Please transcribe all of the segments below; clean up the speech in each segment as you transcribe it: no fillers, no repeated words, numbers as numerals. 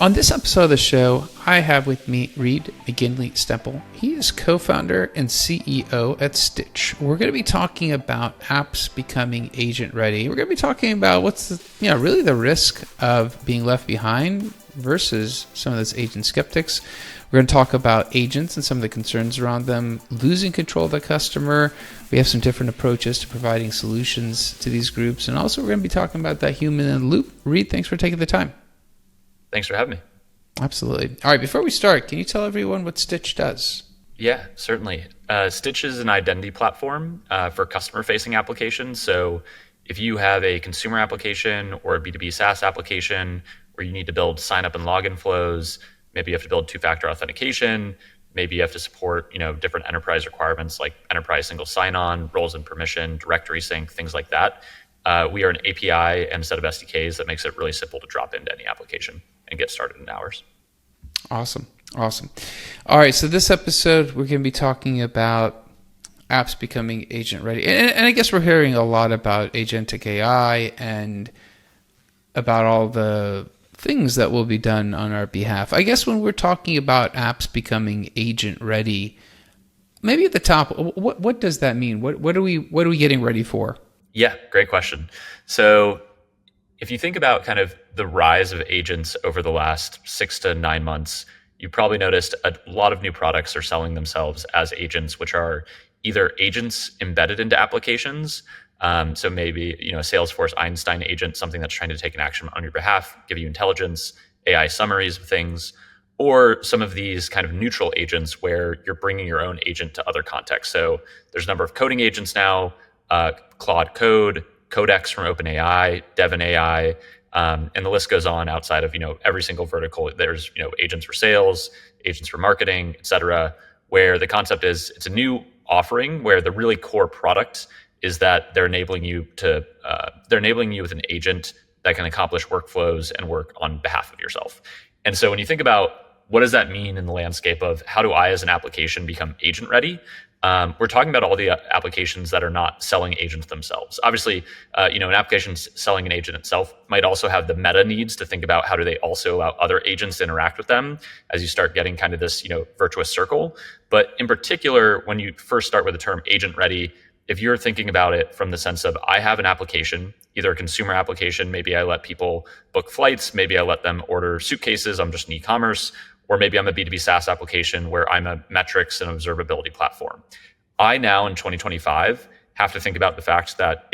On this episode of the show, I have with me Reed McGinley-Stempel. He is co-founder and CEO at Stytch. We're going to be talking about apps becoming agent ready. We're going to be talking about what's really the risk of being left behind versus some of those agent skeptics. We're going to talk about agents and some of the concerns around them, losing control of the customer. We have some different approaches to providing solutions to these groups. And also we're going to be talking about that human in the loop. Reed, thanks for taking the time. Thanks for having me. Absolutely. All right, before we start, can you tell everyone what Stytch does? Yeah, certainly. Stytch is an identity platform for customer-facing applications. So if you have a consumer application or a B2B SaaS application where you need to build sign-up and login flows, maybe you have to build two-factor authentication, maybe you have to support different enterprise requirements like enterprise single sign-on, roles and permission, directory sync, things like that. We are an API and a set of SDKs that makes it really simple to drop into any application and get started in hours. Awesome. All right, so this episode, we're going to be talking about apps becoming agent ready. And I guess we're hearing a lot about agentic AI and about all the things that will be done on our behalf. I guess when we're talking about apps becoming agent ready, maybe at the top, what does that mean? What are we getting ready for? Yeah, great question. So if you think about kind of the rise of agents over the last 6 to 9 months, you probably noticed a lot of new products are selling themselves as agents, which are either agents embedded into applications. So maybe, a Salesforce Einstein agent, something that's trying to take an action on your behalf, give you intelligence, AI summaries of things, or some of these kind of neutral agents where you're bringing your own agent to other contexts. So there's a number of coding agents now, Claude Code, Codex from OpenAI, Devon AI, and the list goes on outside of every single vertical. There's agents for sales, agents for marketing, et cetera, where the concept is it's a new offering where the really core product is that they're enabling you with an agent that can accomplish workflows and work on behalf of yourself. And so when you think about what does that mean in the landscape of how do I as an application become agent ready? We're talking about all the applications that are not selling agents themselves. Obviously, an application selling an agent itself might also have the meta needs to think about how do they also allow other agents to interact with them as you start getting kind of this, virtuous circle. But in particular, when you first start with the term agent ready, if you're thinking about it from the sense of I have an application, either a consumer application, maybe I let people book flights, maybe I let them order suitcases, I'm just an e-commerce, or maybe I'm a B2B SaaS application where I'm a metrics and observability platform. I now in 2025 have to think about the fact that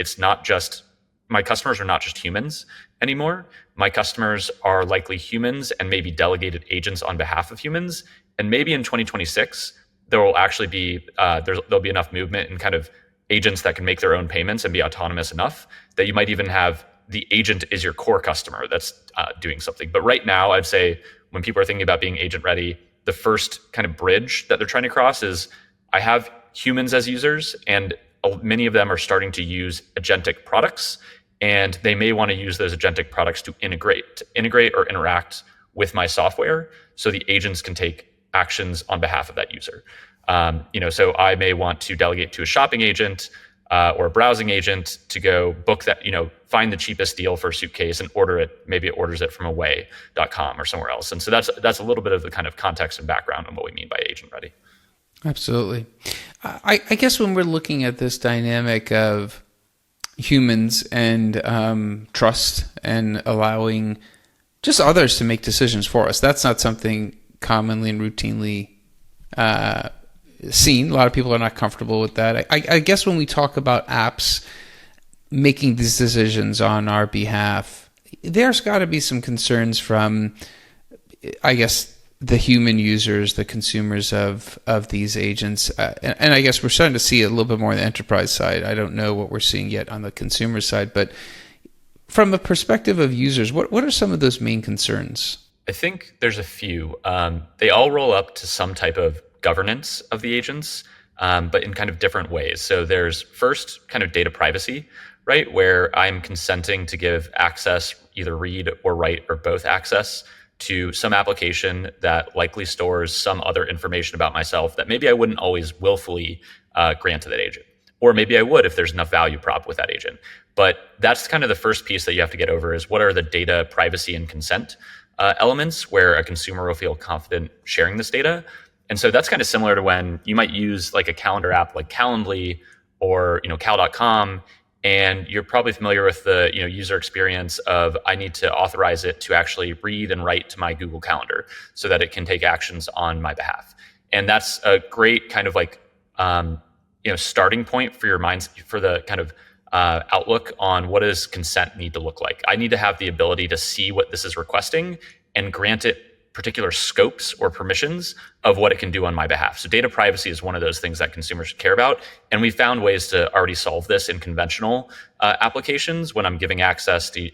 my customers are not just humans anymore. My customers are likely humans and maybe delegated agents on behalf of humans. And maybe in 2026, there will actually be, there'll be enough movement and kind of agents that can make their own payments and be autonomous enough that you might even have the agent is your core customer that's doing something. But right now, I'd say when people are thinking about being agent ready, the first kind of bridge that they're trying to cross is I have humans as users, and many of them are starting to use agentic products, and they may want to use those agentic products to integrate or interact with my software so the agents can take actions on behalf of that user. So I may want to delegate to a shopping agent or a browsing agent to go book that, find the cheapest deal for a suitcase and order it. Maybe it orders it from away.com or somewhere else. And so that's a little bit of the kind of context and background on what we mean by agent ready. Absolutely. I guess when we're looking at this dynamic of humans and trust and allowing just others to make decisions for us, that's not something commonly and routinely seen. A lot of people are not comfortable with that. I guess when we talk about apps making these decisions on our behalf, there's got to be some concerns from, I guess, the human users, the consumers of these agents. And I guess we're starting to see it a little bit more on the enterprise side. I don't know what we're seeing yet on the consumer side, but from a perspective of users, what are some of those main concerns? I think there's a few. They all roll up to some type of governance of the agents, but in kind of different ways. So there's first kind of data privacy, right? Where I'm consenting to give access, either read or write or both access to some application that likely stores some other information about myself that maybe I wouldn't always willfully grant to that agent. Or maybe I would if there's enough value prop with that agent. But that's kind of the first piece that you have to get over is what are the data privacy and consent elements where a consumer will feel confident sharing this data. And so that's kind of similar to when you might use like a calendar app like Calendly or cal.com, and you're probably familiar with the user experience of I need to authorize it to actually read and write to my Google Calendar so that it can take actions on my behalf. And that's a great kind of like starting point for your minds for the kind of outlook on what does consent need to look like. I need to have the ability to see what this is requesting and grant it particular scopes or permissions of what it can do on my behalf. So data privacy is one of those things that consumers care about. And we found ways to already solve this in conventional applications when I'm giving access to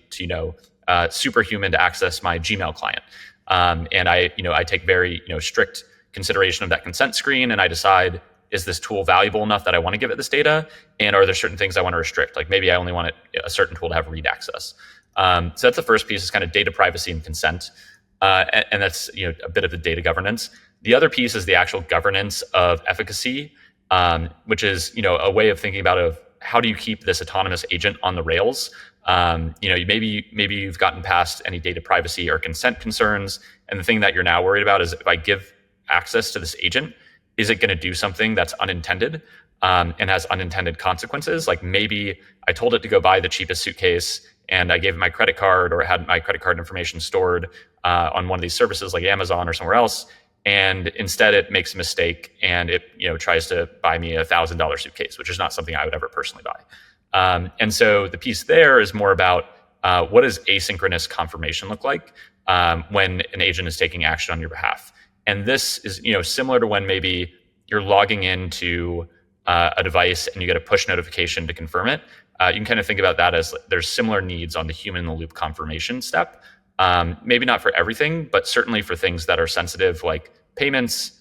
superhuman to access my Gmail client. And I take very strict consideration of that consent screen, and I decide, is this tool valuable enough that I want to give it this data? And are there certain things I want to restrict? Like maybe I only want a certain tool to have read access. So that's the first piece, is kind of data privacy and consent. And that's a bit of the data governance. The other piece is the actual governance of efficacy, which is a way of thinking about of how do you keep this autonomous agent on the rails. Maybe you've gotten past any data privacy or consent concerns, and the thing that you're now worried about is if I give access to this agent, is it going to do something that's unintended and has unintended consequences? Like maybe I told it to go buy the cheapest suitcase, and I gave it my credit card, or had my credit card information stored on one of these services like Amazon or somewhere else, and instead it makes a mistake and it tries to buy me $1,000 suitcase, which is not something I would ever personally buy. And so the piece there is more about what does asynchronous confirmation look like when an agent is taking action on your behalf. And this is similar to when maybe you're logging into a device and you get a push notification to confirm it. You can kind of think about that as there's similar needs on the human in the loop confirmation step. Maybe not for everything, but certainly for things that are sensitive, like payments,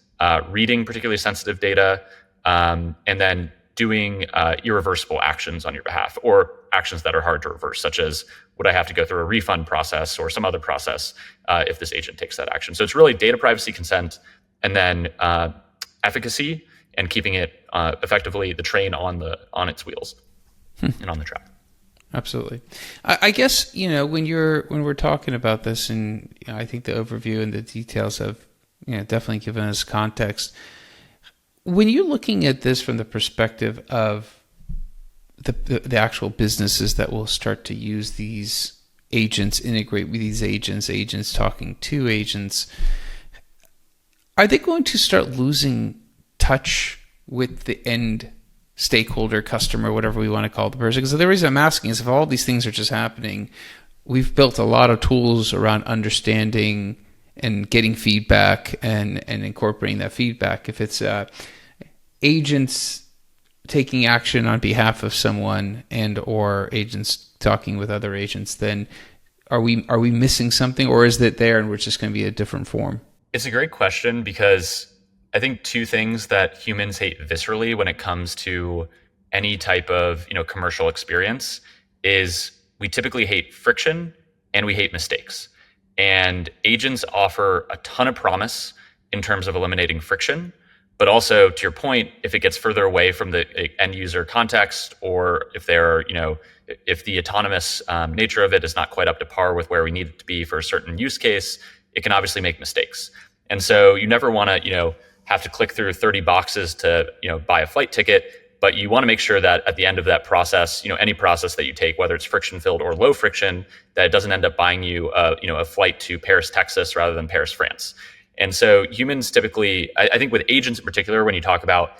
reading particularly sensitive data, and then doing irreversible actions on your behalf, or actions that are hard to reverse, such as would I have to go through a refund process or some other process if this agent takes that action. So it's really data privacy, consent, and then efficacy, and keeping it effectively the train on its wheels and on the track. Absolutely. I guess, when we're talking about this, and I think the overview and the details have, definitely given us context. When you're looking at this from the perspective of the actual businesses that will start to use these agents, integrate with these agents talking to agents, are they going to start losing touch with the end stakeholder, customer, whatever we want to call the person? Because the reason I'm asking is if all these things are just happening, we've built a lot of tools around understanding and getting feedback and incorporating that feedback. If it's agents taking action on behalf of someone and or agents talking with other agents, then are we missing something, or is it there and we're just going to be a different form? It's a great question, because I think two things that humans hate viscerally when it comes to any type of commercial experience is we typically hate friction and we hate mistakes. And agents offer a ton of promise in terms of eliminating friction, but also, to your point, if it gets further away from the end user context, or if if the autonomous nature of it is not quite up to par with where we need it to be for a certain use case, it can obviously make mistakes. And so you never want to have to click through 30 boxes to buy a flight ticket, but you want to make sure that at the end of that process, any process that you take, whether it's friction filled or low friction, that it doesn't end up buying you a flight to Paris, Texas rather than Paris, France. And so humans typically, I think with agents in particular, when you talk about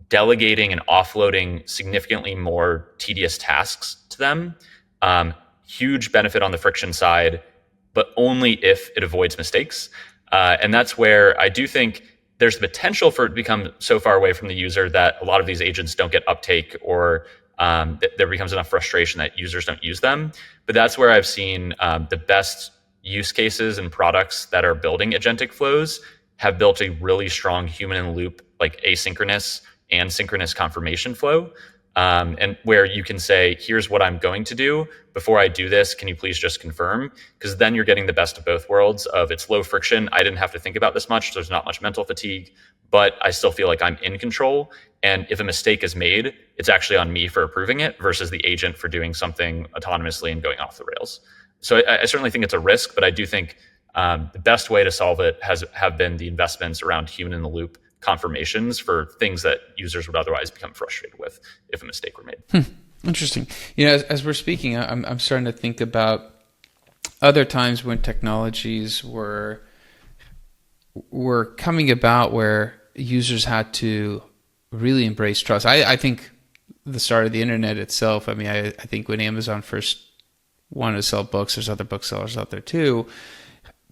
delegating and offloading significantly more tedious tasks to them, huge benefit on the friction side, but only if it avoids mistakes. And that's where I do think there's the potential for it to become so far away from the user that a lot of these agents don't get uptake, or there becomes enough frustration that users don't use them. But that's where I've seen the best use cases and products that are building agentic flows have built a really strong human in the loop, like asynchronous and synchronous confirmation flow. And where you can say, here's what I'm going to do. Before I do this, can you please just confirm? Because then you're getting the best of both worlds of it's low friction. I didn't have to think about this much. There's not much mental fatigue, but I still feel like I'm in control. And if a mistake is made, it's actually on me for approving it versus the agent for doing something autonomously and going off the rails. So I certainly think it's a risk, but I do think The best way to solve it have been the investments around human in the loop confirmations for things that users would otherwise become frustrated with if a mistake were made. Interesting. As we're speaking, I'm starting to think about other times when technologies were coming about where users had to really embrace trust. I think the start of the internet itself, I think when Amazon first wanted to sell books, there's other booksellers out there too,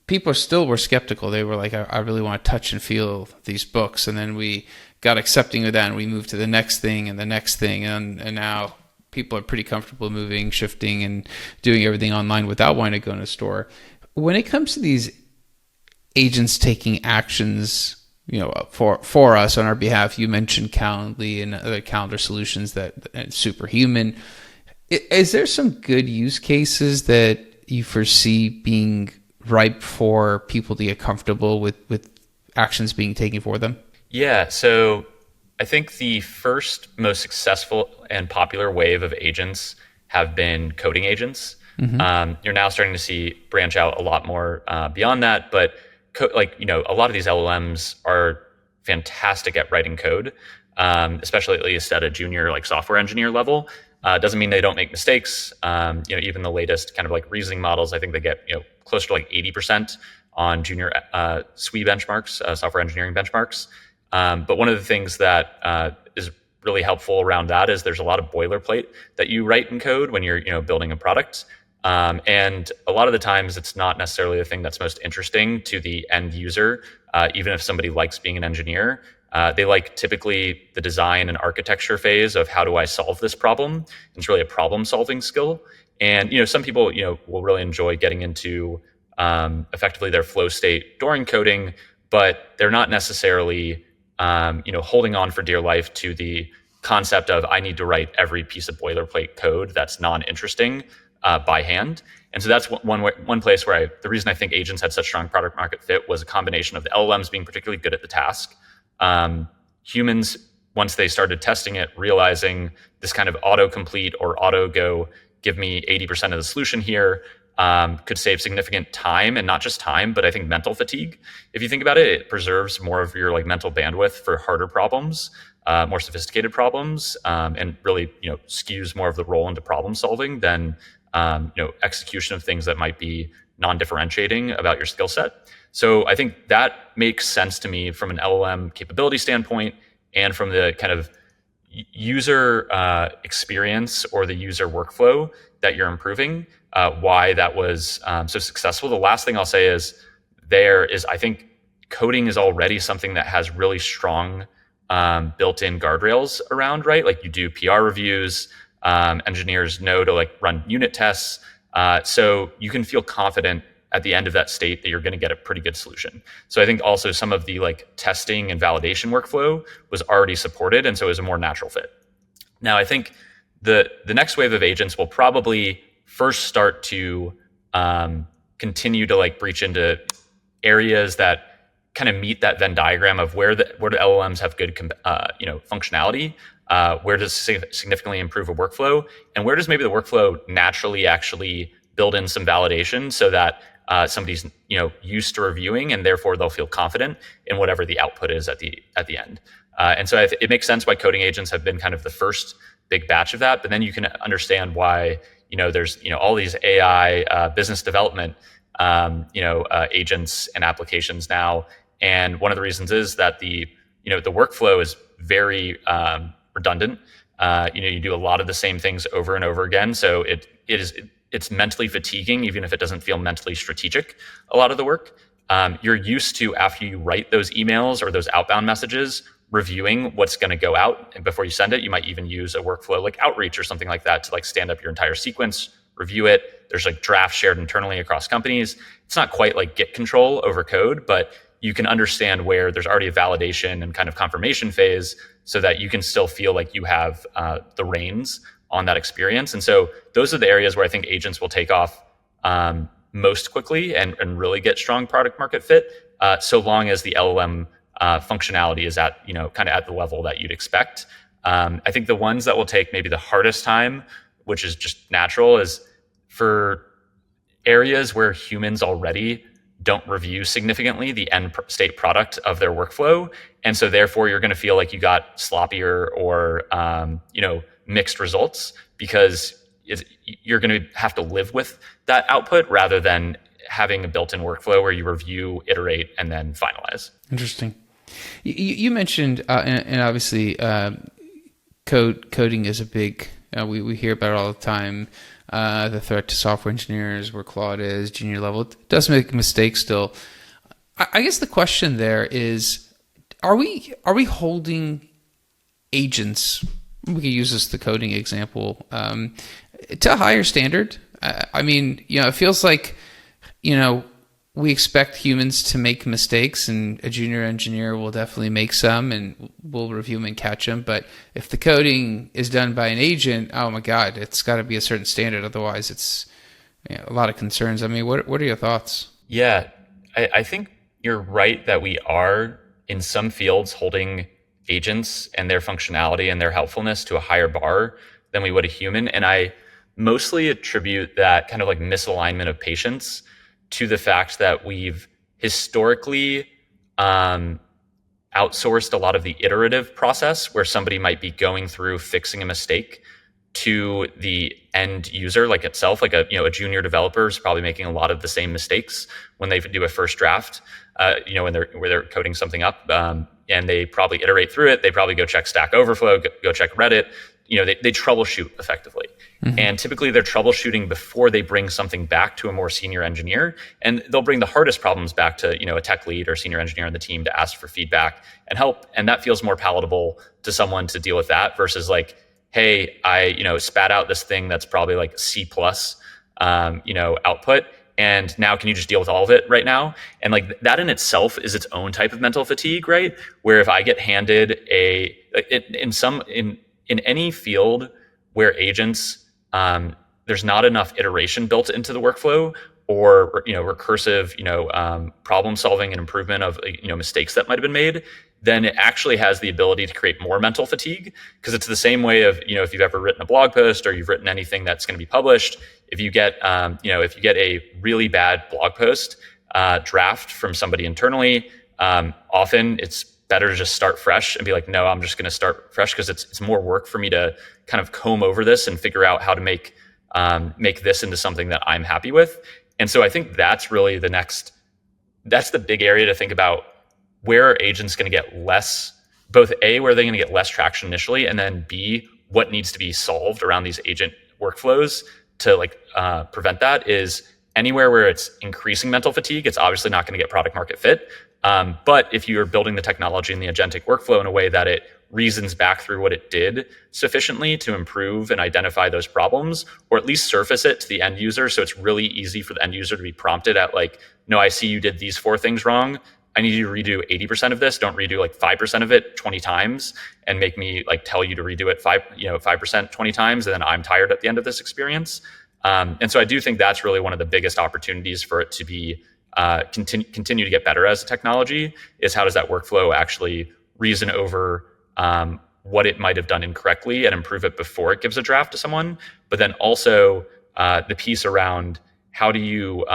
people still were skeptical. They were like, I really want to touch and feel these books. And then we got accepting of that and we moved to the next thing and the next thing. And now people are pretty comfortable moving, shifting, and doing everything online without wanting to go in a store. When it comes to these agents taking actions, for us on our behalf, you mentioned Calendly and other calendar solutions that Superhuman. Is there some good use cases that you foresee being ripe for people to get comfortable with actions being taken for them? Yeah, so I think the first most successful and popular wave of agents have been coding agents. You're now starting to see branch out a lot more beyond that, but a lot of these LLMs are fantastic at writing code, especially at least at a junior software engineer level. Doesn't mean they don't make mistakes. Even the latest kind of reasoning models, I think they get closer to 80% on junior SWE benchmarks, software engineering benchmarks. But one of the things that is really helpful around that is there's a lot of boilerplate that you write in code when you're building a product. And a lot of the times it's not necessarily the thing that's most interesting to the end user, even if somebody likes being an engineer. They like typically the design and architecture phase of how do I solve this problem? It's really a problem solving skill. And some people will really enjoy getting into effectively their flow state during coding, but they're not necessarily holding on for dear life to the concept of I need to write every piece of boilerplate code that's non-interesting by hand. And so that's one place where the reason I think agents had such strong product market fit was a combination of the LLMs being particularly good at the task. Humans, once they started testing it, realizing this kind of autocomplete or auto go, give me 80% of the solution here, could save significant time, and not just time, but I think mental fatigue. If you think about it, it preserves more of your mental bandwidth for harder problems, more sophisticated problems, and really skews more of the role into problem solving than execution of things that might be non-differentiating about your skill set. So I think that makes sense to me from an LLM capability standpoint and from the kind of user experience or the user workflow that you're improving, why that was so successful. The last thing I'll say is I think coding is already something that has really strong built-in guardrails around, right? Like you do PR reviews, engineers know to run unit tests. So you can feel confident at the end of that state that you're going to get a pretty good solution. So I think also some of the testing and validation workflow was already supported, and so it was a more natural fit. Now I think the next wave of agents will probably first start to continue to breach into areas that kind of meet that Venn diagram of where the LLMs have good functionality, where does significantly improve a workflow, and where does maybe the workflow naturally actually build in some validation so that somebody's used to reviewing, and therefore they'll feel confident in whatever the output is at the end. And so it makes sense why coding agents have been kind of the first big batch of that. But then you can understand why there's all these AI business development agents and applications now. And one of the reasons is that the workflow is very redundant. You do a lot of the same things over and over again. So it's mentally fatiguing, even if it doesn't feel mentally strategic, a lot of the work. You're used to, after you write those emails or those outbound messages, reviewing what's going to go out. And before you send it, you might even use a workflow like Outreach or something like that to stand up your entire sequence, review it. There's drafts shared internally across companies. It's not quite like Git control over code, but you can understand where there's already a validation and kind of confirmation phase so that you can still feel like you have the reins on that experience. And so those are the areas where I think agents will take off most quickly and really get strong product market fit, so long as the LLM functionality is at kind of at the level that you'd expect. I think the ones that will take maybe the hardest time, which is just natural, is for areas where humans already don't review significantly the end state product of their workflow. And so therefore you're going to feel like you got sloppier or, mixed results because you're going to have to live with that output rather than having a built-in workflow where you review, iterate, and then finalize. Interesting. You mentioned, and obviously coding is a big, we hear about it all the time, the threat to software engineers, where Claude is, junior level. It does make mistakes still. I guess the question there is, are we holding agents, we could use this the coding example, to a higher standard? It feels like, we expect humans to make mistakes, and a junior engineer will definitely make some, and we'll review them and catch them. But if the coding is done by an agent, oh my God, it's got to be a certain standard. Otherwise, it's a lot of concerns. What are your thoughts? Yeah, I think you're right that we are in some fields holding agents and their functionality and their helpfulness to a higher bar than we would a human. And I mostly attribute that kind of like misalignment of patience to the fact that we've historically outsourced a lot of the iterative process where somebody might be going through fixing a mistake to the end user, like itself, like a junior developer is probably making a lot of the same mistakes when they do a first draft, when they're coding something up, and they probably iterate through it. They probably go check Stack Overflow, go check Reddit. They troubleshoot effectively. Mm-hmm. And typically they're troubleshooting before they bring something back to a more senior engineer. And they'll bring the hardest problems back to, a tech lead or senior engineer on the team to ask for feedback and help. And that feels more palatable to someone to deal with that versus like, hey, I, spat out this thing that's probably like C+, output. And now can you just deal with all of it right now? And like that in itself is its own type of mental fatigue, right? Where if I get handed in any field where agents, there's not enough iteration built into the workflow or, recursive, problem solving and improvement of, mistakes that might've been made, then it actually has the ability to create more mental fatigue. Cause it's the same way of, if you've ever written a blog post or you've written anything that's going to be published, if you get a really bad blog post, draft from somebody internally, often it's better to just start fresh and be like, no, I'm just going to start fresh because it's more work for me to kind of comb over this and figure out how to make this into something that I'm happy with. And so I think that's really that's the big area to think about. Where are agents going to get less, both A, where are they going to get less traction initially, and then B, what needs to be solved around these agent workflows to prevent that is anywhere where it's increasing mental fatigue, it's obviously not going to get product market fit. But if you're building the technology and the agentic workflow in a way that it reasons back through what it did sufficiently to improve and identify those problems, or at least surface it to the end user. So it's really easy for the end user to be prompted at like, no, I see you did these 4 things wrong. I need you to redo 80% of this. Don't redo 5% of it 20 times and make me tell you to redo it 5% 20 times. And then I'm tired at the end of this experience. And so I do think that's really one of the biggest opportunities for it to be continue to get better as a technology is how does that workflow actually reason over what it might have done incorrectly and improve it before it gives a draft to someone. But then also the piece around how do you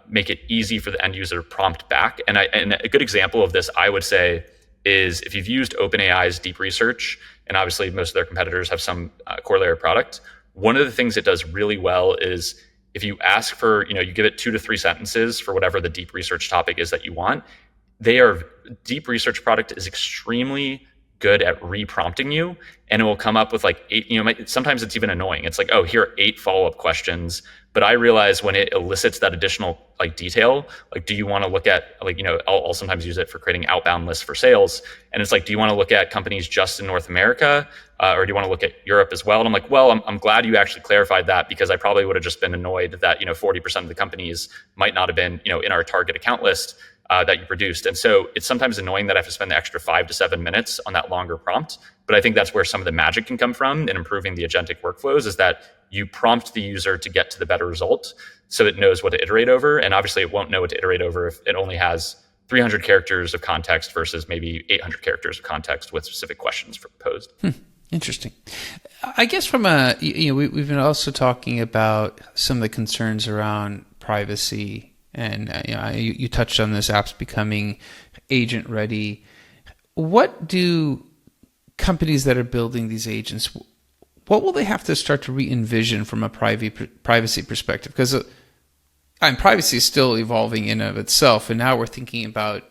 make it easy for the end user to prompt back? And a good example of this, I would say, is if you've used OpenAI's deep research, and obviously most of their competitors have some corollary product, one of the things it does really well is if you ask for, you give it 2 to 3 sentences for whatever the deep research topic is that you want, deep research product is extremely good at re-prompting you, and it will come up with 8, sometimes it's even annoying. It's like, oh, here are 8 follow-up questions. But I realize when it elicits that additional detail, do you want to look at I'll sometimes use it for creating outbound lists for sales. And it's like, do you want to look at companies just in North America? Or do you want to look at Europe as well? And I'm like, well, I'm glad you actually clarified that because I probably would have just been annoyed that, 40% of the companies might not have been, in our target account list that you produced. And so it's sometimes annoying that I have to spend the extra 5 to 7 minutes on that longer prompt. But I think that's where some of the magic can come from in improving the agentic workflows is that you prompt the user to get to the better result so it knows what to iterate over. And obviously it won't know what to iterate over if it only has 300 characters of context versus maybe 800 characters of context with specific questions posed. Interesting. I guess from we've been also talking about some of the concerns around privacy And you touched on this, apps becoming agent ready. What do companies that are building these agents, what will they have to start to re-envision from a privacy perspective? Because privacy is still evolving in and of itself, and now we're thinking about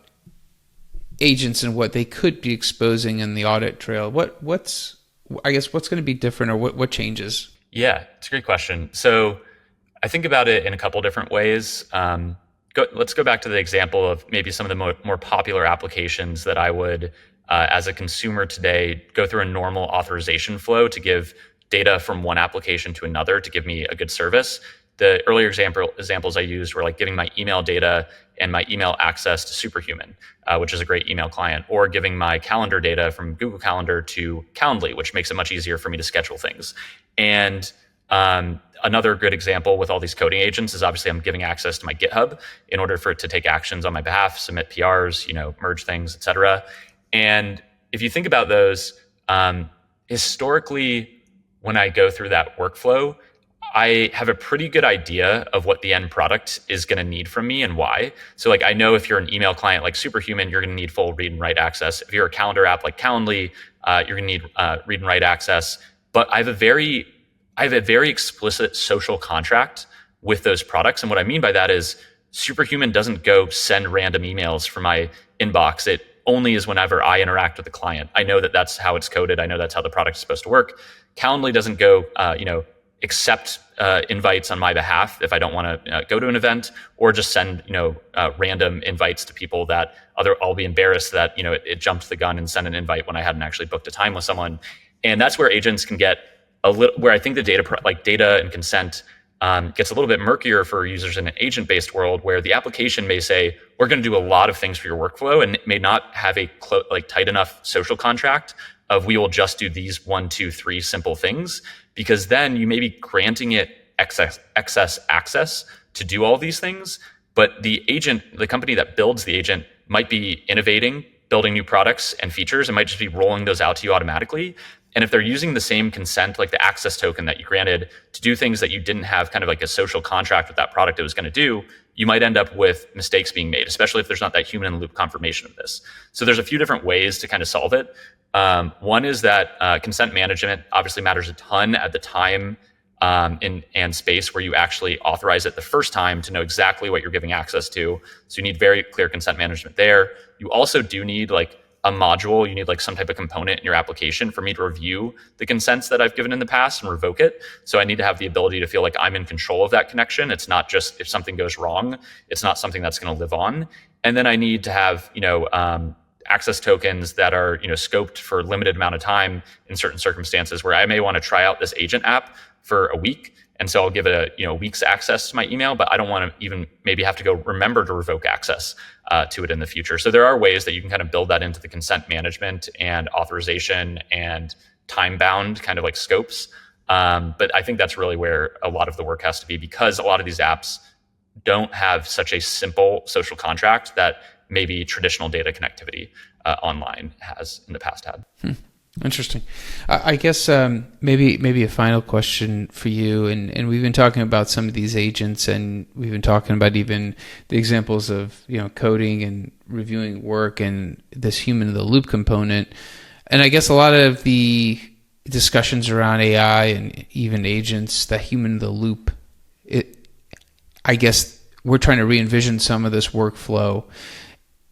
agents and what they could be exposing in the audit trail. What's going to be different, or what changes? Yeah, it's a great question. So I think about it in a couple different ways. Let's go back to the example of maybe some of the more popular applications that I would, as a consumer today, go through a normal authorization flow to give data from one application to another to give me a good service. The earlier examples I used were like giving my email data and my email access to Superhuman, which is a great email client, or giving my calendar data from Google Calendar to Calendly, which makes it much easier for me to schedule things. And another good example with all these coding agents is obviously I'm giving access to my GitHub in order for it to take actions on my behalf, submit PRs, merge things, et cetera. And if you think about those, historically, when I go through that workflow, I have a pretty good idea of what the end product is going to need from me and why. So like, I know if you're an email client like Superhuman, you're going to need full read and write access. If you're a calendar app like Calendly, you're going to need read and write access. But I have a very explicit social contract with those products. And what I mean by that is Superhuman doesn't go send random emails from my inbox. It only is whenever I interact with the client. I know that that's how it's coded. I know that's how the product is supposed to work. Calendly doesn't go, accept invites on my behalf if I don't want to go to an event, or just send random invites to people that I'll be embarrassed that it jumped the gun and sent an invite when I hadn't actually booked a time with someone. And that's where agents can get a little, where I think the data and consent gets a little bit murkier for users in an agent-based world, where the application may say, we're going to do a lot of things for your workflow, and it may not have a tight enough social contract of we will just do these 1, 2, 3 simple things, because then you may be granting it excess access to do all these things. But the company that builds the agent might be innovating, building new products and features, and might just be rolling those out to you automatically. And if they're using the same consent, like the access token that you granted, to do things that you didn't have kind of like a social contract with that product it was going to do, you might end up with mistakes being made, especially if there's not that human in the loop confirmation of this. So there's a few different ways to kind of solve it. One is that consent management obviously matters a ton at the time and space where you actually authorize it the first time, to know exactly what you're giving access to. So you need very clear consent management there. You also do need like a module. You need like some type of component in your application for me to review the consents that I've given in the past and revoke it. So I need to have the ability to feel like I'm in control of that connection. It's not just if something goes wrong, it's not something that's going to live on. And then I need to have, access tokens that are, scoped for a limited amount of time in certain circumstances, where I may want to try out this agent app for a week. And so I'll give it a week's access to my email, but I don't want to even maybe have to go remember to revoke access to it in the future. So there are ways that you can kind of build that into the consent management and authorization and time-bound kind of like scopes. But I think that's really where a lot of the work has to be, because a lot of these apps don't have such a simple social contract that maybe traditional data connectivity online has in the past had. Interesting. I guess maybe a final question for you, and we've been talking about some of these agents, and we've been talking about even the examples of coding and reviewing work and this human in the loop component. And I guess a lot of the discussions around AI and even agents, that human in the loop, I guess we're trying to re-envision some of this workflow.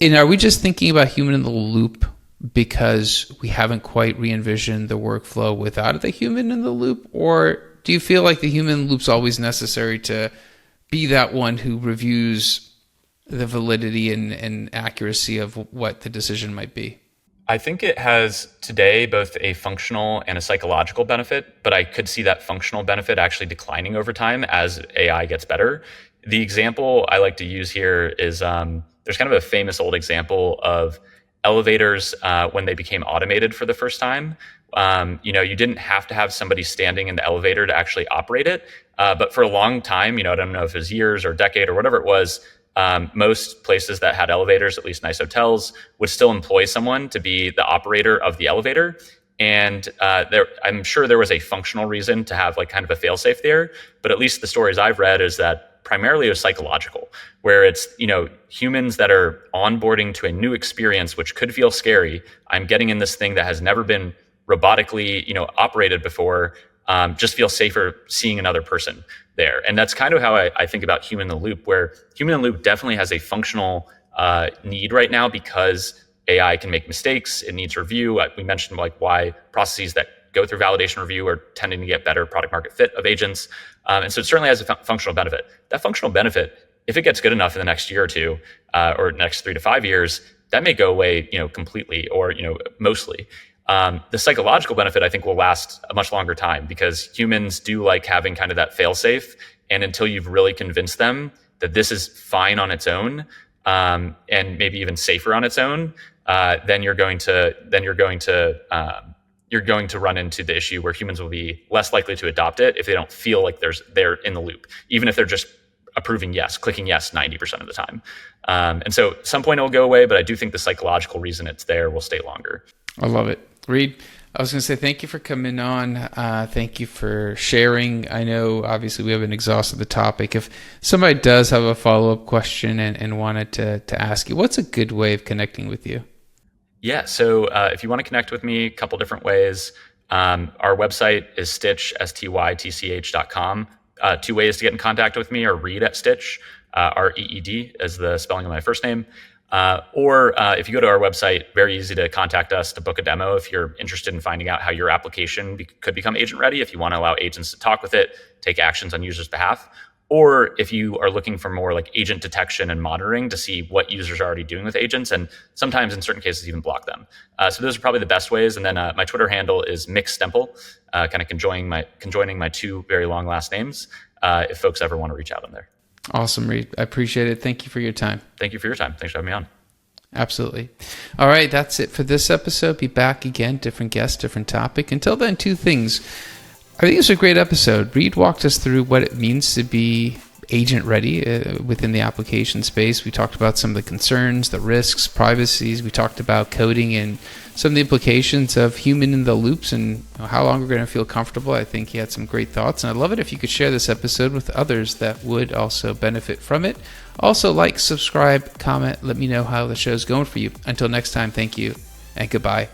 And are we just thinking about human in the loop because we haven't quite re-envisioned the workflow without the human in the loop? Or do you feel like the human in the loop's always necessary to be that one who reviews the validity and accuracy of what the decision might be? I think it has today both a functional and a psychological benefit, but I could see that functional benefit actually declining over time as AI gets better. The example I like to use here is there's kind of a famous old example of elevators when they became automated for the first time. You didn't have to have somebody standing in the elevator to actually operate it. But for a long time, I don't know if it was years or a decade or whatever it was, most places that had elevators, at least nice hotels, would still employ someone to be the operator of the elevator. And I'm sure there was a functional reason to have like kind of a fail-safe there. But at least the stories I've read is that primarily is psychological, where it's, humans that are onboarding to a new experience, which could feel scary. I'm getting in this thing that has never been robotically, operated before. Just feel safer seeing another person there. And that's kind of how I think about human in the loop, where human in the loop definitely has a functional need right now because AI can make mistakes. It needs review. We mentioned why processes that go through validation review are tending to get better product market fit of agents. And so it certainly has a functional benefit. That functional benefit, if it gets good enough in the next year or two, or next 3 to 5 years, that may go away, completely or, mostly. The psychological benefit, I think, will last a much longer time because humans do like having kind of that fail safe. And until you've really convinced them that this is fine on its own, and maybe even safer on its own, then you're going to run into the issue where humans will be less likely to adopt it if they don't feel like they're in the loop, even if they're just approving yes, clicking yes 90% of the time. And so at some point it will go away, but I do think the psychological reason it's there will stay longer. I love it. Reed, I was going to say thank you for coming on. Thank you for sharing. I know obviously we haven't exhausted the topic. If somebody does have a follow-up question and wanted to ask you, what's a good way of connecting with you? Yeah, so if you want to connect with me, a couple different ways. Our website is Stytch, STYTCH.com. 2 ways to get in contact with me are Reed at Stytch, REED is the spelling of my first name. Or if you go to our website, very easy to contact us to book a demo if you're interested in finding out how your application could become agent ready, if you want to allow agents to talk with it, take actions on users' behalf. Or if you are looking for more like agent detection and monitoring to see what users are already doing with agents, and sometimes in certain cases even block them. So those are probably the best ways. And then my Twitter handle is McStempel, kind of conjoining my 2 very long last names. If folks ever want to reach out on there. Awesome, Reed. I appreciate it. Thank you for your time. Thank you for your time. Thanks for having me on. Absolutely. All right, that's it for this episode. Be back again, different guest, different topic. Until then, 2 things. I think it's a great episode. Reed walked us through what it means to be agent ready within the application space. We talked about some of the concerns, the risks, privacies. We talked about coding and some of the implications of human in the loops and how long we're going to feel comfortable. I think he had some great thoughts, and I'd love it if you could share this episode with others that would also benefit from it. Also, like, subscribe, comment, let me know how the show's going for you. Until next time, thank you and goodbye.